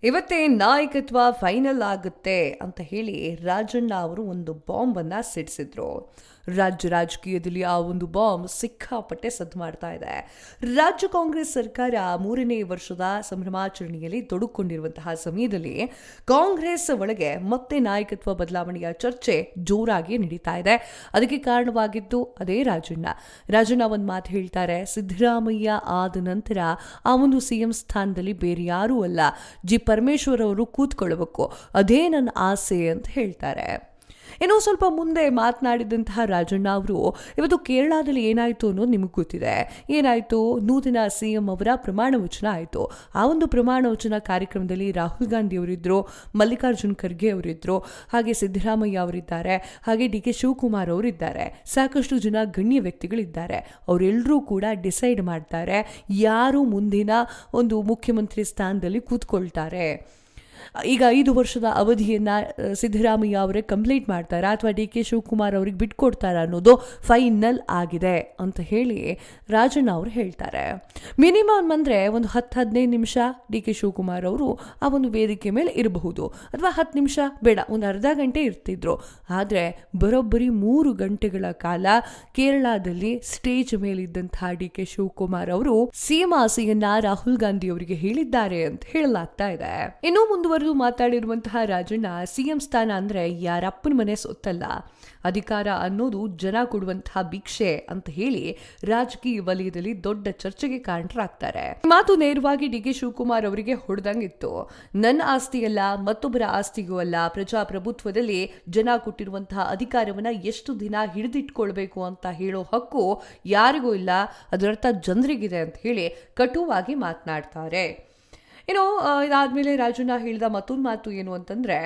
ಇವತ್ತೇ ನಾಯಕತ್ವ ಫೈನಲ್ ಆಗುತ್ತೆ ಅಂತ ಹೇಳಿ ರಾಜಣ್ಣ ಅವರು ಒಂದು ಬಾಂಬನ್ನು ಸಿಡಿಸಿದ್ರು. ರಾಜಕೀಯದಲ್ಲಿ ಆ ಒಂದು ಬಾಂಬ್ ಸಿಕ್ಕಾಪಟ್ಟೆ ಸದ್ದು ಮಾಡ್ತಾ ಇದೆ. ರಾಜ್ಯ ಕಾಂಗ್ರೆಸ್ ಸರ್ಕಾರ 3ನೇ ವರ್ಷದ ಸಂಭ್ರಮಾಚರಣೆಯಲ್ಲಿ ತೊಡಗಿಕೊಂಡಿರುವಂತಹ ಸಮಯದಲ್ಲಿ ಕಾಂಗ್ರೆಸ್ ಒಳಗೆ ಮತ್ತೆ ನಾಯಕತ್ವ ಬದಲಾವಣೆಯ ಚರ್ಚೆ ಜೋರಾಗಿ ನಡೀತಾ ಇದೆ. ಅದಕ್ಕೆ ಕಾರಣವಾಗಿದ್ದು ಅದೇ ರಾಜಣ್ಣ ಒಂದು ಮಾತು ಹೇಳ್ತಾರೆ. ಸಿದ್ದರಾಮಯ್ಯ ಆದ ನಂತರ ಆ ಒಂದು ಸಿಎಂ ಸ್ಥಾನದಲ್ಲಿ ಬೇರೆ ಯಾರೂ ಅಲ್ಲ, ಜಿ ಪರಮೇಶ್ವರ್ ಅವರು ಕೂತ್ಕೊಳ್ಬೇಕು, ಅದೇ ನನ್ನ ಆಸೆ ಅಂತ ಹೇಳ್ತಾರೆ. ಏನೋ ಸ್ವಲ್ಪ ಮುಂದೆ ಮಾತನಾಡಿದಂತಹ ರಾಜಣ್ಣ ಅವರು ಇವತ್ತು ಕೇರಳದಲ್ಲಿ ಏನಾಯಿತು ಅನ್ನೋದು ನಿಮಗೆ ಗೊತ್ತಿದೆ. ಏನಾಯಿತು, ನೂತನ ಸಿಎಂ ಅವರ ಪ್ರಮಾಣ ವಚನ ಆಯಿತು. ಆ ಒಂದು ಪ್ರಮಾಣ ವಚನ ಕಾರ್ಯಕ್ರಮದಲ್ಲಿ ರಾಹುಲ್ ಗಾಂಧಿ ಅವರಿದ್ದರು, ಮಲ್ಲಿಕಾರ್ಜುನ್ ಖರ್ಗೆ ಅವರಿದ್ದರು, ಹಾಗೆ ಸಿದ್ದರಾಮಯ್ಯ ಅವರಿದ್ದಾರೆ, ಹಾಗೆ ಡಿ.ಕೆ. ಶಿವಕುಮಾರ್ ಅವರಿದ್ದಾರೆ. ಸಾಕಷ್ಟು ಜನ ಗಣ್ಯ ವ್ಯಕ್ತಿಗಳಿದ್ದಾರೆ. ಅವರೆಲ್ಲರೂ ಕೂಡ ಡಿಸೈಡ್ ಮಾಡ್ತಾರೆ ಯಾರು ಮುಂದಿನ ಒಂದು ಮುಖ್ಯಮಂತ್ರಿ ಸ್ಥಾನದಲ್ಲಿ ಕೂತ್ಕೊಳ್ತಾರೆ. ಈಗ 5 ವರ್ಷದ ಅವಧಿಯನ್ನು ಸಿದ್ದರಾಮಯ್ಯ ಅವರೇ ಕಂಪ್ಲೀಟ್ ಮಾಡ್ತಾರಾ ಅಥವಾ ಡಿ.ಕೆ. ಶಿವಕುಮಾರ್ ಅವ್ರಿಗೆ ಬಿಟ್ಕೊಡ್ತಾರಾ ಅನ್ನೋದು ಫೈನಲ್ ಆಗಿದೆ ಅಂತ ಹೇಳಿ ರಾಜಣ್ಣ ಅವರು ಹೇಳ್ತಾರೆ. ಮಿನಿಮಮ್ ಅಂದರೆ ಒಂದು 10-15 ನಿಮಿಷ ಡಿ.ಕೆ. ಶಿವಕುಮಾರ್ ಅವರು ಆ ಒಂದು ವೇದಿಕೆ ಮೇಲೆ ಇರಬಹುದು, ಅಥವಾ 10 ನಿಮಿಷ ಬೇಡ, ಒಂದು ಅರ್ಧ ಗಂಟೆ ಇರ್ತಿದ್ರು. ಆದರೆ ಬರೋಬ್ಬರಿ 3 ಗಂಟೆಗಳ ಕಾಲ ಕೇರಳದಲ್ಲಿ ಸ್ಟೇಜ್ ಮೇಲಿದ್ದಂತಹ ಡಿ.ಕೆ. ಶಿವಕುಮಾರ್ ಅವರು ಸಿಎಂ ಆಸೆಯನ್ನ ರಾಹುಲ್ ಗಾಂಧಿ ಅವರಿಗೆ ಹೇಳಿದ್ದಾರೆ ಅಂತ ಹೇಳಲಾಗ್ತಾ ಇದೆ. ಇನ್ನೂ ಮುಂದುವರೆದು ಮಾತಾಡಿರುವಂತಹ ರಾಜಣ್ಣ, ಸಿಎಂ ಸ್ಥಾನ ಅಂದ್ರೆ ಯಾರಪ್ಪನ ಮನೆ ಸೊತ್ತಲ್ಲ, ಅಧಿಕಾರ ಅನ್ನೋದು ಜನ ಕೊಡುವಂತಹ ಭಿಕ್ಷೆ ಅಂತ ಹೇಳಿ ರಾಜಕೀಯ ವಲಯದಲ್ಲಿ ದೊಡ್ಡ ಚರ್ಚೆಗೆ ಕಾರಣರಾಗ್ತಾರೆ. ಮಾತು ನೇರವಾಗಿ ಡಿ.ಕೆ. ಶಿವಕುಮಾರ್ ಅವರಿಗೆ ಹೊಡೆದಂಗಿತ್ತು. ನನ್ನ ಆಸ್ತಿಯಲ್ಲ, ಮತ್ತೊಬ್ಬರ ಆಸ್ತಿಗೂ ಅಲ್ಲ, ಪ್ರಜಾಪ್ರಭುತ್ವದಲ್ಲಿ ಜನ ಕೊಟ್ಟಿರುವಂತಹ ಅಧಿಕಾರವನ್ನ ಎಷ್ಟು ದಿನ ಹಿಡಿದಿಟ್ಕೊಳ್ಬೇಕು ಅಂತ ಹೇಳೋ ಹಕ್ಕು ಯಾರಿಗೂ ಇಲ್ಲ, ಅದರರ್ಥ ಜನರಿಗಿದೆ ಅಂತ ಹೇಳಿ ಕಟುವಾಗಿ ಮಾತನಾಡ್ತಾರೆ. ಇದಾದ್ಮೇಲೆ ರಾಜಣ್ಣ ಹೇಳಿದ ಮತ್ತೊಂದು ಮಾತು ಏನು ಅಂತಂದ್ರೆ,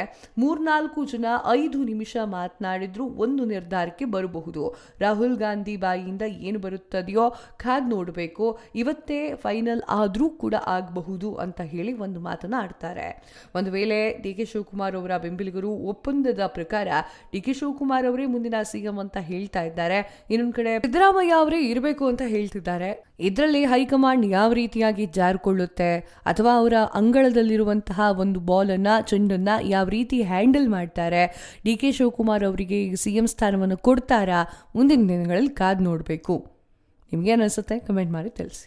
3-4 ಜನ 5 ನಿಮಿಷ ಮಾತನಾಡಿದ್ರು ಒಂದು ನಿರ್ಧಾರಕ್ಕೆ ಬರಬಹುದು. ರಾಹುಲ್ ಗಾಂಧಿ ಬಾಯಿಯಿಂದ ಏನು ಬರುತ್ತದೆಯೋ ಕಾದ್ ನೋಡಬೇಕು, ಇವತ್ತೇ ಫೈನಲ್ ಆದ್ರೂ ಕೂಡ ಆಗಬಹುದು ಅಂತ ಹೇಳಿ ಒಂದು ಮಾತನ್ನ ಆಡ್ತಾರೆ. ಒಂದು ವೇಳೆ ಡಿ.ಕೆ. ಶಿವಕುಮಾರ್ ಅವರ ಬೆಂಬಲಿಗರು ಒಪ್ಪಂದದ ಪ್ರಕಾರ ಡಿ.ಕೆ. ಶಿವಕುಮಾರ್ ಅವರೇ ಮುಂದಿನ ಸಿಎಂ ಅಂತ ಹೇಳ್ತಾ ಇದ್ದಾರೆ. ಇನ್ನೊಂದು ಕಡೆ ಸಿದ್ದರಾಮಯ್ಯ ಅವರೇ ಇರಬೇಕು ಅಂತ ಹೇಳ್ತಿದ್ದಾರೆ. ಇದರಲ್ಲಿ ಹೈಕಮಾಂಡ್ ಯಾವ ರೀತಿಯಾಗಿ ಜಾರಿಕೊಳ್ಳುತ್ತೆ, ಅಥವಾ ಅವರ ಅಂಗಳದಲ್ಲಿರುವಂತಹ ಒಂದು ಚೆಂಡನ್ನ ಯಾವ ರೀತಿ ಹ್ಯಾಂಡಲ್ ಮಾಡ್ತಾರೆ, ಡಿ.ಕೆ. ಶಿವಕುಮಾರ್ ಅವರಿಗೆ ಸಿಎಂ ಸ್ಥಾನವನ್ನು ಕೊಡ್ತಾರಾ, ಮುಂದಿನ ದಿನಗಳಲ್ಲಿ ಕಾದ್ ನೋಡಬೇಕು. ನಿಮ್ಗೇನು ಅನಿಸುತ್ತೆ ಕಮೆಂಟ್ ಮಾಡಿ ತಿಳಿಸಿ.